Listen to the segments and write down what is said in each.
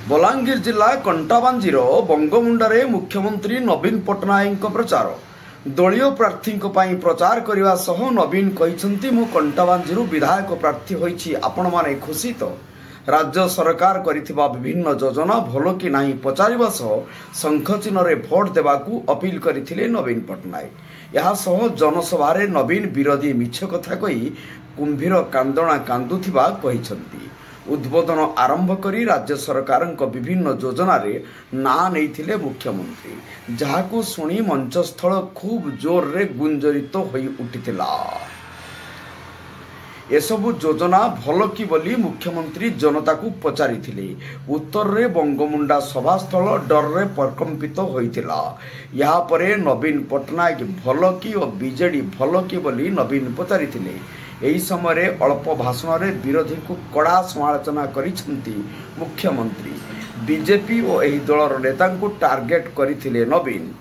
बलांगीर जिला कंटाबांजीर बंगमुंडारे मुख्यमंत्री नवीन पट्टनायक प्रचार दलीय प्रार्थी प्रचार करने सह नवीन कहते मु कंटाबांजीर विधायक प्रार्थी होईछि आपण माने खुशी तो राज्य सरकार करिथिबा विभिन्न योजना भलो कि नाही पचारिबा सह शंखचिन्ह रे भोट देबाकू अपील करथिले नवीन पट्टनायक। यहा सह जनसभारे नवीन विरोधी मिछ कथा कही कुंभीर कांदणा कांदुथिबा कहिसंती। उद्बोधन आरंभ करी राज्य सरकार विभिन्न योजना रे ना नैथिले मुख्यमंत्री, जहाकू सुनी मंचस्थल खूब जोर रे गुंजरित होई उठिथिला। एसबु योजना भल कि बोली मुख्यमंत्री जनता को पचारिथिले। उत्तर रे बंगमुंडा सभास्थल डर रे प्रकंपित होइथिला। यहाँ परे नवीन पट्टनायक भल कि और बीजेडी भल कि बोली नवीन पचारिथिले। एही समय अल्प भाषण रे विरोधी को कड़ा समालोचना करिसेंती मुख्यमंत्री। बीजेपी और एही दलर नेता को टार्गेट करथिले नवीन।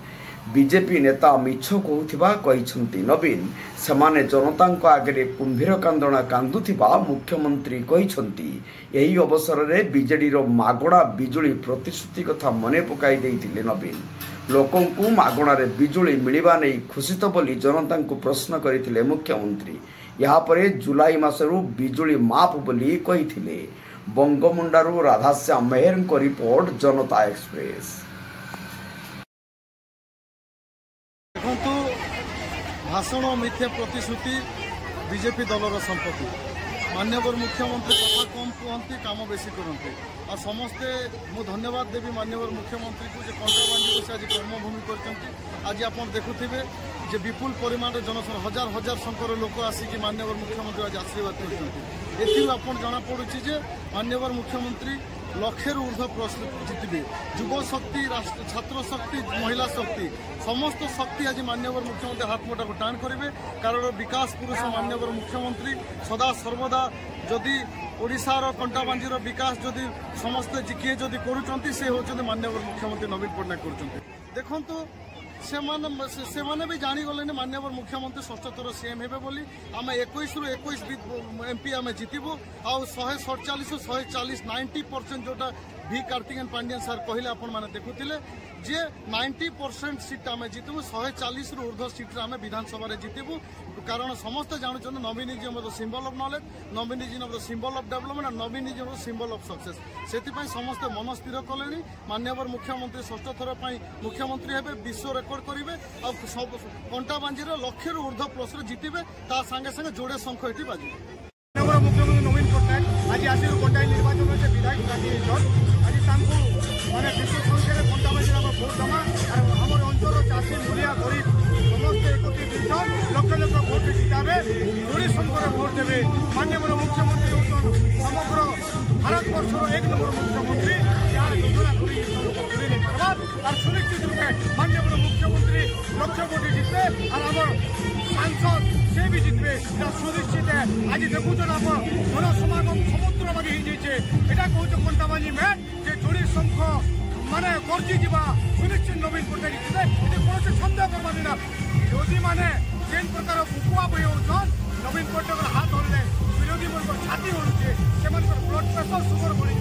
बीजेपी नेता मिछ कहूथिबा कहिसंती नवीन। सेमाने जनता आगे कुंभीर कांदणा कांदुथिबा मुख्यमंत्री कहिसंती। एही अवसर रे बीजेडी रो मागणा बिजुली प्रतिश्रुति कथा मने पकाई देइथिले नवीन। लोकों को मागणा रे बिजुली मिलिबा नै खुशी तो बोली जनता को प्रश्न करथिले मुख्यमंत्री। यहाँ पर जुलाई मासरू बिजुली माप बोली कहिथिले। बंगमुंडारू राधाश्याम मेहर को रिपोर्ट, जनता एक्सप्रेस। देखु भाषण मिथ्या प्रतिश्रुति बीजेपी दलर संपत्ति। माननीय मुख्यमंत्री कथा कम कहते काम बेसी करते। आ समस्ते मु धन्यवाद देवी माननीय मुख्यमंत्री को कंटाबांजी से आज कर्मभूमि करते। आज आप देखुथे जे विपुल परिमाण जनसंख्या हजार हजार संख्यार लोक आसिक माननीय मुख्यमंत्री आज आशीर्वाद करते। आप जना पड़ुछि जे माननीय मुख्यमंत्री लक्षे ऊर्ध्व जितबे। युव शक्ति, छात्र शक्ति, महिला शक्ति, समस्त शक्ति आज माननीय मुख्यमंत्री हाथ मोटा को टाण करेंगे। कारण विकास पुरुष माननीय मुख्यमंत्री सदा सर्वदा जदि ओडिशार कंटाबांजीर विकास जदि समस्ते किए जदि करुँच से होती माननीय मुख्यमंत्री नवीन पट्टनायक कर। देखु से भी जानीगले माननीय मुख्यमंत्री षष्ठ थर सीएम हे बोली। आम 21 रु 21 एमपी आम जितबू। आ 147 140 90% जोटा भी कार्तिकेन पांडियन सर कहले आपण माने देखुथिले जे 90% सीट आम जितबू। 140 रु ऊर्ध्व सीट आम विधानसभा जितबू। कारण समस्त जानते नवीनिज्म द सिंबल ऑफ नॉलेज, नवीनिज्म द सिंबल ऑफ डेवलपमेंट, नवीनिज्म द सिंबल ऑफ सक्सेस। से समस्त मन स्थिर कले माननीय मुख्यमंत्री षष्ठ थर मुख्यमंत्री हे विश्व रेकर्ड करेंगे। कंटाबांजीर लक्षे ऊर्ध्व प्लस जितबे। ता संगे संगे जोड़े शंख ये बाजे। मुख्यमंत्री नवीन पट्टनायक आज आसी कंटाई निर्वाचन से विधायक प्रार्थी आज माने विश्व संख्यार कंटाबांजी भोट जमा आम अंचल चाषी मुलिया गरीब समस्ते एकत्रित लक्ष लक्ष भोट जिताबे। जोड़ी संख्यार भोट देवे। माननीय मुख्यमंत्री समग्र भारतवर्षर 1 नंबर मुख्यमंत्री यहाँ योजना और सुनिश्चित रूपे माननीय मुख्यमंत्री लक्ष कोटी जितबे और आम सांसद से भी जितबे सुनिश्चित है। आज देखुन आप जनसमागम समुद्र मागे यहाँ कहूँ कंटाबांजी में जे जोड़ी शंख माने गर्जी जा सुनिश्चित नवीन पट्टनायक जितबे। ये कौन सन्देह करवानी ना। विरोधी माने जेन प्रकार बुकुआ बही होन नवीन पट्टनायक हाथ धरले विरोधी वर्ग छाती होचे से ब्लड प्रेसर सुगर बढ़ी